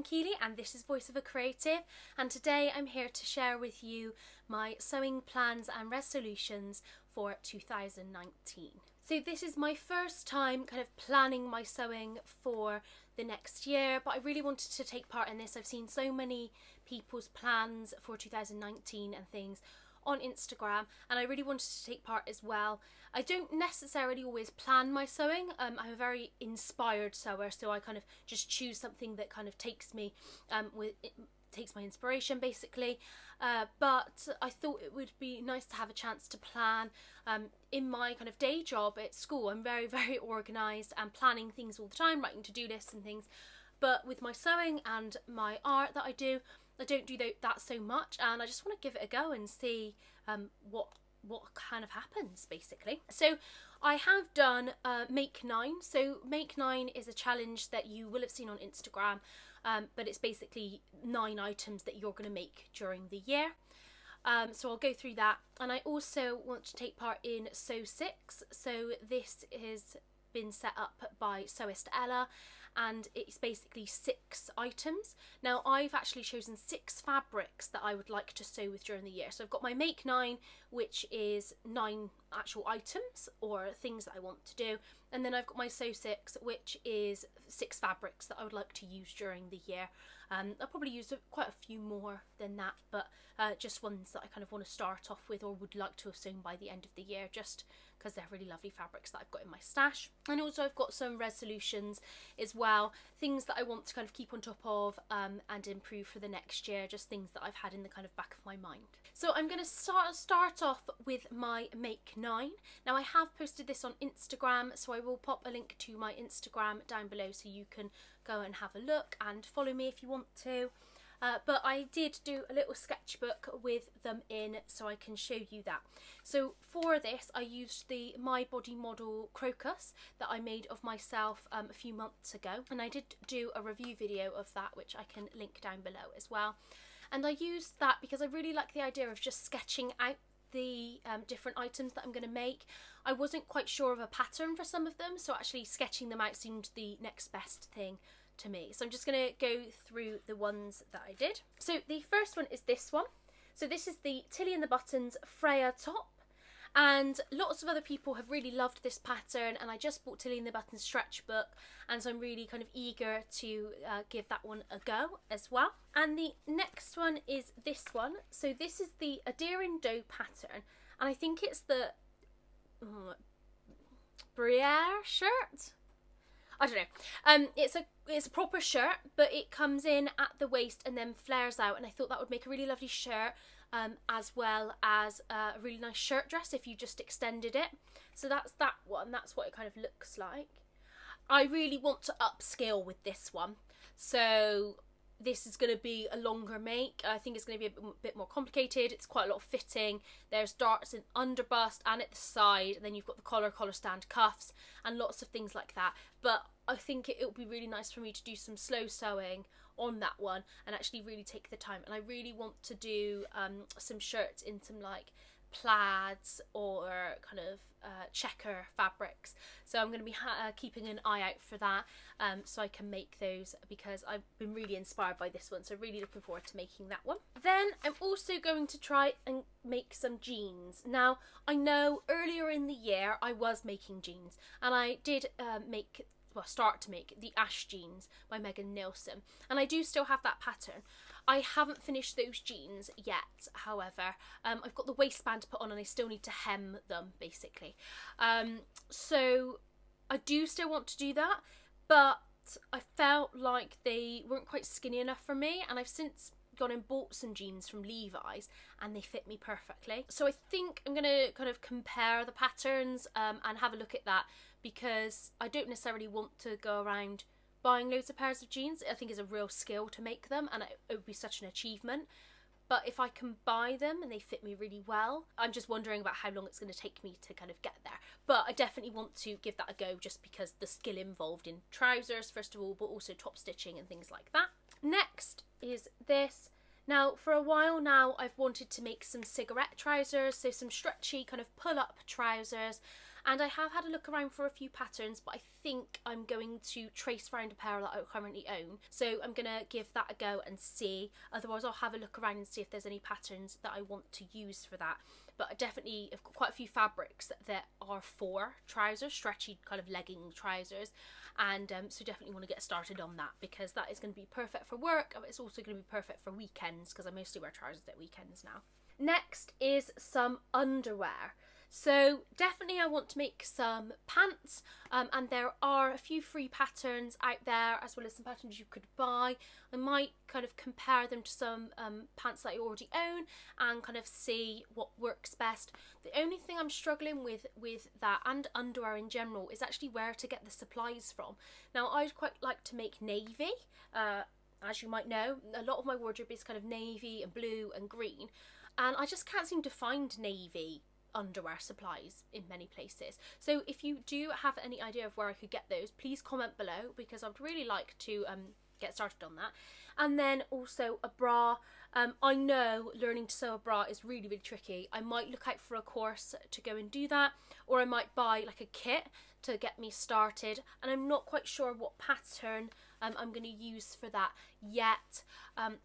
I'm Kealy and this is Voice of a Creative, and today I'm here to share with you my sewing plans and resolutions for 2019. So this is my first time kind of planning my sewing for the next year, but I really wanted to take part in this. I've seen so many people's plans for 2019 and things on Instagram, and I really wanted to take part as well. I don't necessarily always plan my sewing. I'm a very inspired sewer, so I kind of just choose something that kind of takes me takes my inspiration basically, but I thought it would be nice to have a chance to plan. In my kind of day job at school, I'm very organised and planning things all the time, writing to-do lists and things, but with my sewing and my art that I don't do that so much, and I just want to give it a go and see what kind of happens basically. So I have done Make 9. So Make 9 is a challenge that you will have seen on Instagram, but it's basically 9 items that you're going to make during the year. So I'll go through that, and I also want to take part in Sew 6. So this has been set up by Sewist Ella, and it's basically 6 items. Now I've actually chosen 6 fabrics that I would like to sew with during the year. So I've got my Make 9, which is 9 actual items or things that I want to do, and then I've got my Sew 6, which is 6 fabrics that I would like to use during the year. I'll probably use quite a few more than that, but just ones that I kind of want to start off with or would like to have sewn by the end of the year, just because they're really lovely fabrics that I've got in my stash. And also I've got some resolutions as well, things that I want to kind of keep on top of and improve for the next year, just things that I've had in the kind of back of my mind. So I'm going to start off with my Make 9. Now I have posted this on Instagram, so I will pop a link to my Instagram down below so you can go and have a look and follow me if you want to. But I did do a little sketchbook with them in, so I can show you that. So for this I used the My Body Model Crocus that I made of myself a few months ago, and I did do a review video of that which I can link down below as well. And I used that because I really like the idea of just sketching out the different items that I'm going to make. I wasn't quite sure of a pattern for some of them, so actually sketching them out seemed the next best thing to me. So I'm just going to go through the ones that I did. So the first one is this one. So this is the Tilly and the Buttons Freya top, and lots of other people have really loved this pattern, and I just bought Tilly and the Buttons stretch book, and so I'm really kind of eager to give that one a go as well. And the next one is this one. So this is the Adhering Doe pattern, and I think it's the Briere shirt. I don't know. It's a proper shirt, but it comes in at the waist and then flares out, and I thought that would make a really lovely shirt, as well as a really nice shirt dress if you just extended it. So that's that one. That's what it kind of looks like. I really want to upscale with this one, so this is going to be a longer make. I think it's going to be a bit more complicated. It's quite a lot of fitting. There's darts in underbust and at the side, and then you've got the collar stand cuffs and lots of things like that. But I think it would be really nice for me to do some slow sewing on that one and actually really take the time. And I really want to do some shirts in some like plaids or kind of checker fabrics, so I'm going to be keeping an eye out for that, so I can make those, because I've been really inspired by this one, so really looking forward to making that one. Then I'm also going to try and make some jeans. Now I know earlier in the year I was making jeans, and I did start to make the Ash jeans by Megan Nilsson, and I do still have that pattern. I haven't finished those jeans yet, however. I've got the waistband to put on and I still need to hem them basically. So I do still want to do that, but I felt like they weren't quite skinny enough for me, and I've since gone and bought some jeans from Levi's and they fit me perfectly. So I think I'm going to kind of compare the patterns and have a look at that, because I don't necessarily want to go around buying loads of pairs of jeans. I think it's a real skill to make them, and it would be such an achievement. But if I can buy them and they fit me really well, I'm just wondering about how long it's going to take me to kind of get there. But I definitely want to give that a go, just because the skill involved in trousers first of all, but also top stitching and things like that. Next is this. Now for a while now I've wanted to make some cigarette trousers, so some stretchy kind of pull-up trousers, and I have had a look around for a few patterns, but I think I'm going to trace around a pair that I currently own, so I'm gonna give that a go and see. Otherwise I'll have a look around and see if there's any patterns that I want to use for that. But I definitely have got quite a few fabrics that are for trousers, stretchy kind of legging trousers, and so definitely want to get started on that, because that is going to be perfect for work, but it's also going to be perfect for weekends, because I mostly wear trousers at weekends now. Next is some underwear. So definitely I want to make some pants, and there are a few free patterns out there, as well as some patterns you could buy. I might kind of compare them to some pants that I already own and kind of see what works best. The only thing I'm struggling with that, and underwear in general, is actually where to get the supplies from. Now I'd quite like to make navy. As you might know, a lot of my wardrobe is kind of navy and blue and green, and I just can't seem to find navy underwear supplies in many places. So if you do have any idea of where I could get those, please comment below, because I'd really like to get started on that. And then also a bra. I know learning to sew a bra is really, really tricky. I might look out for a course to go and do that, or I might buy like a kit to get me started, and I'm not quite sure what pattern I'm going to use for that yet.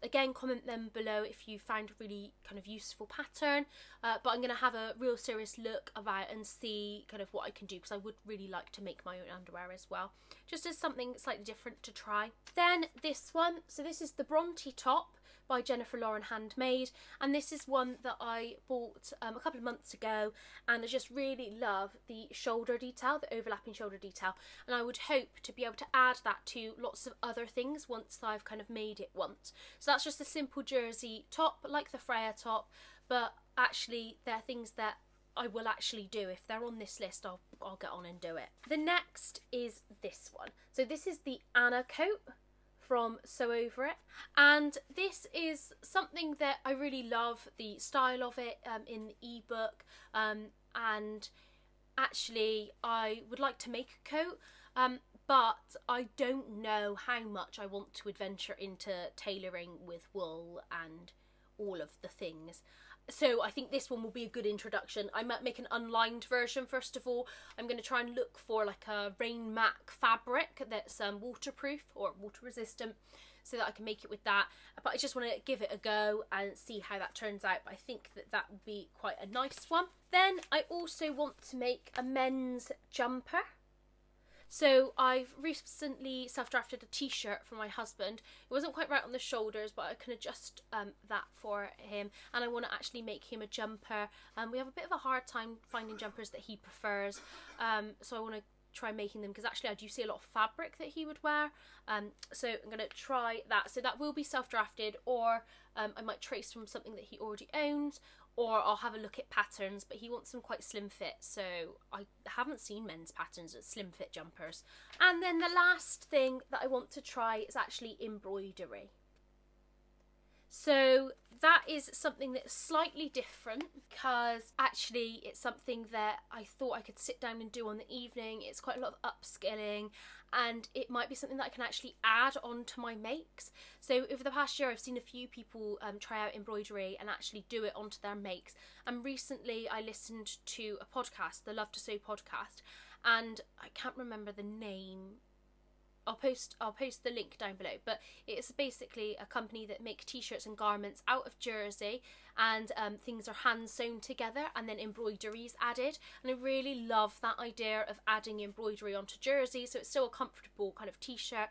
Again, comment them below if you find a really kind of useful pattern, but I'm going to have a real serious look about and see kind of what I can do, because I would really like to make my own underwear as well, just as something slightly different to try. Then this one, so this is the Bronte top by Jennifer Lauren Handmade, and this is one that I bought a couple of months ago, and I just really love the shoulder detail, the overlapping shoulder detail, and I would hope to be able to add that to lots of other things once I've kind of made it once. So that's just a simple jersey top like the Freya top, but actually they're things that I will actually do. If they're on this list, I'll get on and do it. The next is this one. So this is the Anna coat from Sew Over It, and this is something that I really love the style of it in the ebook, and actually I would like to make a coat, but I don't know how much I want to adventure into tailoring with wool and all of the things. So I think this one will be a good introduction. I might make an unlined version first of all. I'm going to try and look for like a Rain Mac fabric that's waterproof or water resistant, so that I can make it with that. But I just want to give it a go and see how that turns out. But I think that that will be quite a nice one. Then I also want to make a men's jumper. So I've recently self-drafted a t-shirt for my husband. It wasn't quite right on the shoulders, but I can adjust that for him, and I want to actually make him a jumper. We have a bit of a hard time finding jumpers that he prefers, so I want to try making them, because actually I do see a lot of fabric that he would wear, so I'm going to try that. So that will be self-drafted, or I might trace from something that he already owns, or I'll have a look at patterns, but he wants them quite slim fit, so I haven't seen men's patterns with slim fit jumpers. And then the last thing that I want to try is actually embroidery. So that is something that's slightly different, because actually it's something that I thought I could sit down and do on the evening. It's quite a lot of upskilling, and it might be something that I can actually add on to my makes. So over the past year I've seen a few people try out embroidery and actually do it onto their makes, and recently I listened to a podcast, the Love to Sew podcast, and I can't remember the name. I'll post the link down below, but it's basically a company that make t-shirts and garments out of jersey, and things are hand sewn together and then embroidery is added, and I really love that idea of adding embroidery onto jersey, so it's still a comfortable kind of t-shirt.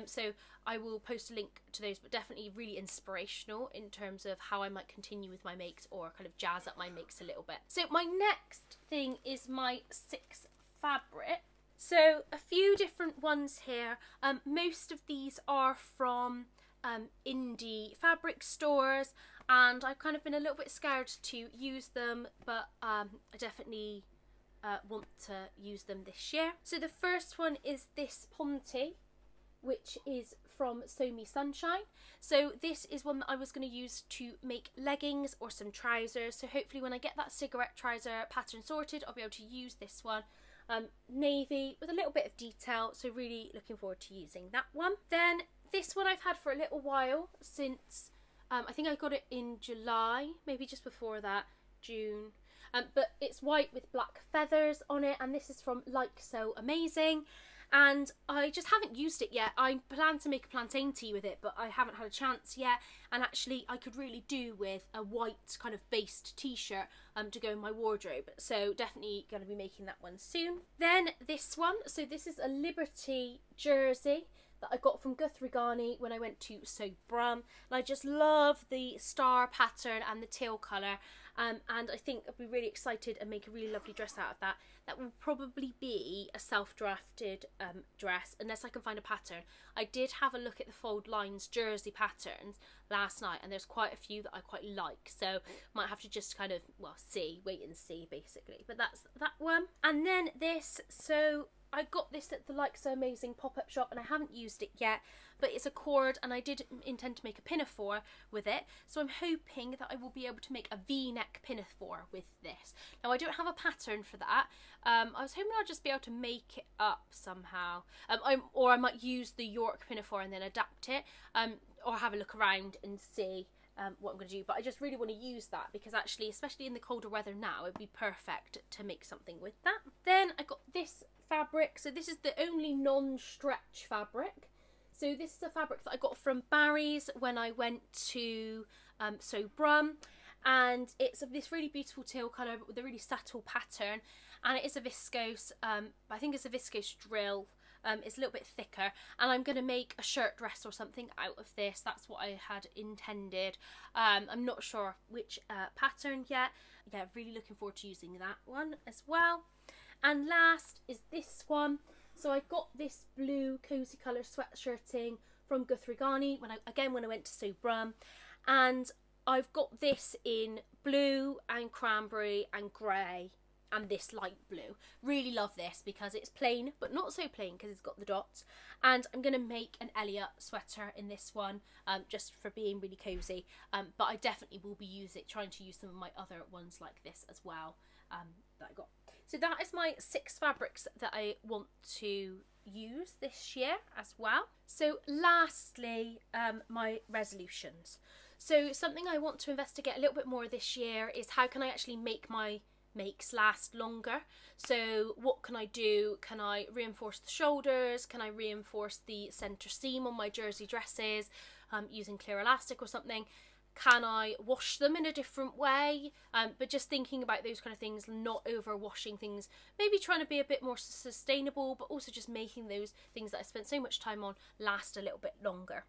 So I will post a link to those, but definitely really inspirational in terms of how I might continue with my makes, or kind of jazz up my makes a little bit. So my next thing is my 6 fabric. So a few different ones here. Most of these are from indie fabric stores, and I've kind of been a little bit scared to use them, but I definitely want to use them this year. So the first one is this Ponte, which is from Sew Me Sunshine. So this is one that I was going to use to make leggings or some trousers, so hopefully when I get that cigarette trouser pattern sorted I'll be able to use this one. Navy with a little bit of detail, so really looking forward to using that one. Then this one I've had for a little while, since I think I got it in July, maybe just before that, June. but it's white with black feathers on it, and this is from Like So Amazing. And I just haven't used it yet. I plan to make a plantain tea with it, but I haven't had a chance yet. And actually I could really do with a white kind of based t-shirt to go in my wardrobe. So definitely going to be making that one soon. Then this one. So this is a Liberty jersey that I got from Guthrie when I went to Brum. And I just love the star pattern and the teal colour. And I think I'll be really excited and make a really lovely dress out of that. That will probably be a self-drafted dress, unless I can find a pattern. I did have a look at the Fold Lines jersey patterns last night, and there's quite a few that I quite like. So might have to just kind of, well, wait and see, basically. But that's that one. And then this, so I got this at the Like So Amazing pop-up shop, and I haven't used it yet, but it's a cord, and I did intend to make a pinafore with it, so I'm hoping that I will be able to make a V-neck pinafore with this. Now I don't have a pattern for that. I was hoping I'd just be able to make it up somehow, or I might use the York pinafore and then adapt it, or have a look around and see what I'm going to do. But I just really want to use that, because actually, especially in the colder weather now, it'd be perfect to make something with that. Then I got this fabric. So this is the only non-stretch fabric. So this is a fabric that I got from Barry's when I went to Brum, and it's of this really beautiful teal colour but with a really subtle pattern, and it is a viscose, I think it's a viscose drill. It's a little bit thicker, and I'm going to make a shirt dress or something out of this. That's what I had intended. I'm not sure which pattern yet. Yeah, really looking forward to using that one as well. And last is this one. So I got this blue cozy colour sweatshirting from Guthrie when I went to Brum, and I've got this in blue and cranberry and grey and this light blue. Really love this because it's plain, but not so plain because it's got the dots. And I'm going to make an Elliot sweater in this one, just for being really cozy. But I definitely will be trying to use some of my other ones like this as well, that I got. So that is my 6 fabrics that I want to use this year as well. So lastly, my resolutions. So something I want to investigate a little bit more this year is how can I actually make my makes last longer. So what can I do? Can I reinforce the shoulders? Can I reinforce the centre seam on my jersey dresses using clear elastic or something? Can I wash them in a different way? But just thinking about those kind of things, not over washing things, maybe trying to be a bit more sustainable, but also just making those things that I spent so much time on last a little bit longer.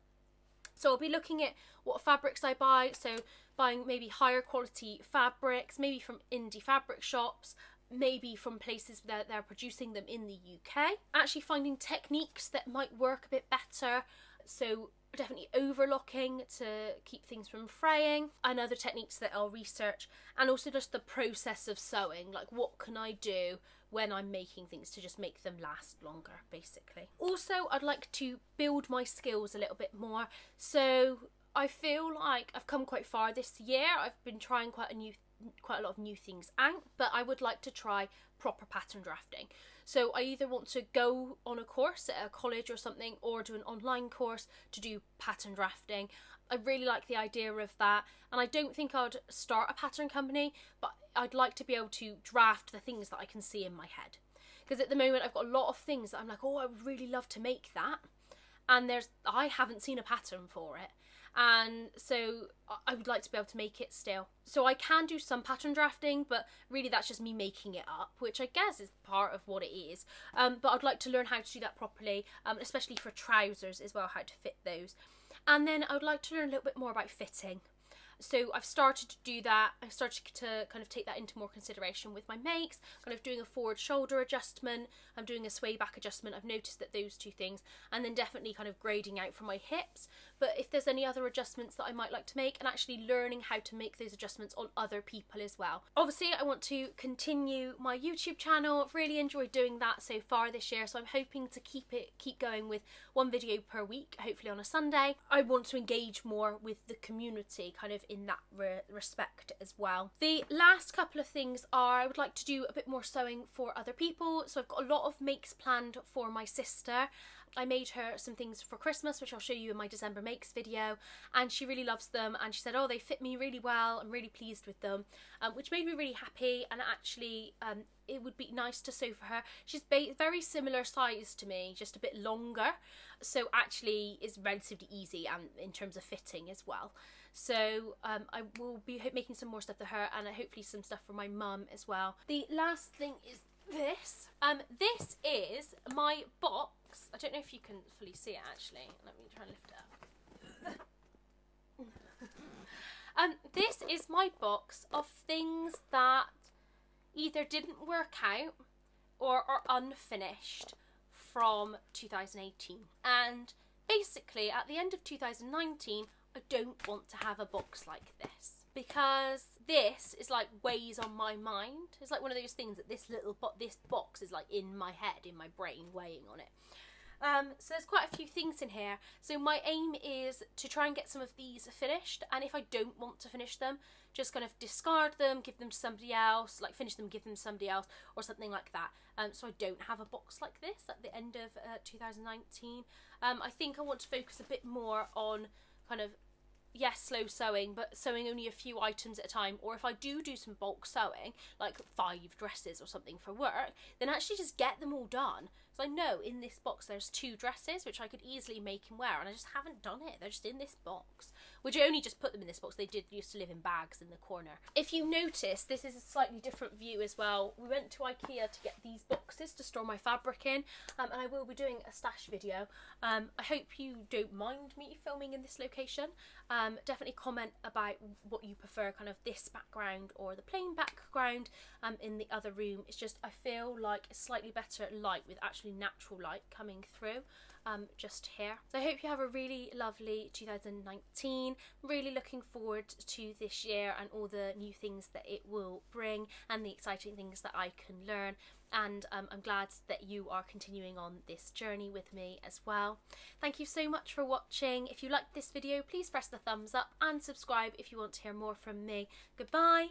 So I'll be looking at what fabrics I buy, so buying maybe higher quality fabrics, maybe from indie fabric shops, maybe from places that they're producing them in the UK. Actually finding techniques that might work a bit better, so definitely overlocking to keep things from fraying, and other techniques that I'll research, and also just the process of sewing, like what can I do when I'm making things to just make them last longer, basically. Also, I'd like to build my skills a little bit more, so I feel like I've come quite far this year. I've been trying quite a lot of new things out, but I would like to try proper pattern drafting. So I either want to go on a course at a college or something, or do an online course to do pattern drafting. I really like the idea of that, and I don't think I'd start a pattern company, but I'd like to be able to draft the things that I can see in my head. Because at the moment I've got a lot of things that I'm like, oh, I would really love to make that, and I haven't seen a pattern for it. And so I would like to be able to make it still. So I can do some pattern drafting, but really that's just me making it up, which I guess is part of what it is. But I'd like to learn how to do that properly, especially for trousers as well, how to fit those. And then I would like to learn a little bit more about fitting. So I've started to do that. I've started to kind of take that into more consideration with my makes, kind of doing a forward shoulder adjustment. I'm doing a sway back adjustment. I've noticed that those two things, and then definitely kind of grading out from my hips. But if there's any other adjustments that I might like to make, and actually learning how to make those adjustments on other people as well. Obviously, I want to continue my YouTube channel. I've really enjoyed doing that so far this year, so I'm hoping to keep going with 1 video per week, hopefully on a Sunday. I want to engage more with the community, kind of in that respect as well. The last couple of things are I would like to do a bit more sewing for other people. So I've got a lot of makes planned for my sister. I made her some things for Christmas, which I'll show you in my December makes video, and she really loves them, and she said, oh, they fit me really well, I'm really pleased with them, which made me really happy. And actually it would be nice to sew for her. She's very similar size to me, just a bit longer, so actually it's relatively easy and in terms of fitting as well. So I will be making some more stuff for her, and hopefully some stuff for my mum as well. The last thing is this. This is my box. I don't know if you can fully see it actually. Let me try and lift it up. This is my box of things that either didn't work out or are unfinished from 2018. And basically at the end of 2019, I don't want to have a box like this, because this is like weighs on my mind. It's like one of those things that this box is like in my head, in my brain, weighing on it. So there's quite a few things in here. So my aim is to try and get some of these finished, and if I don't want to finish them, just kind of discard them, give them to somebody else, like finish them, give them to somebody else, or something like that. So I don't have a box like this at the end of 2019. I think I want to focus a bit more on kind of, yes, slow sewing, but sewing only a few items at a time. Or if I do some bulk sewing, like 5 dresses or something for work, then actually just get them all done. So I know in this box there's 2 dresses which I could easily make and wear, and I just haven't done it. They're just in this box, which I only just put them in this box. They did used to live in bags in the corner. If you notice, this is a slightly different view as well. We went to IKEA to get these boxes to store my fabric in, and I will be doing a stash video. I hope you don't mind me filming in this location. Definitely comment about what you prefer, kind of this background or the plain background in the other room. It's just I feel like it's slightly better light, with actually natural light coming through just here. So I hope you have a really lovely 2019. Really looking forward to this year and all the new things that it will bring, and the exciting things that I can learn. And I'm glad that you are continuing on this journey with me as well. Thank you so much for watching. If you liked this video, please press the thumbs up and subscribe if you want to hear more from me. Goodbye.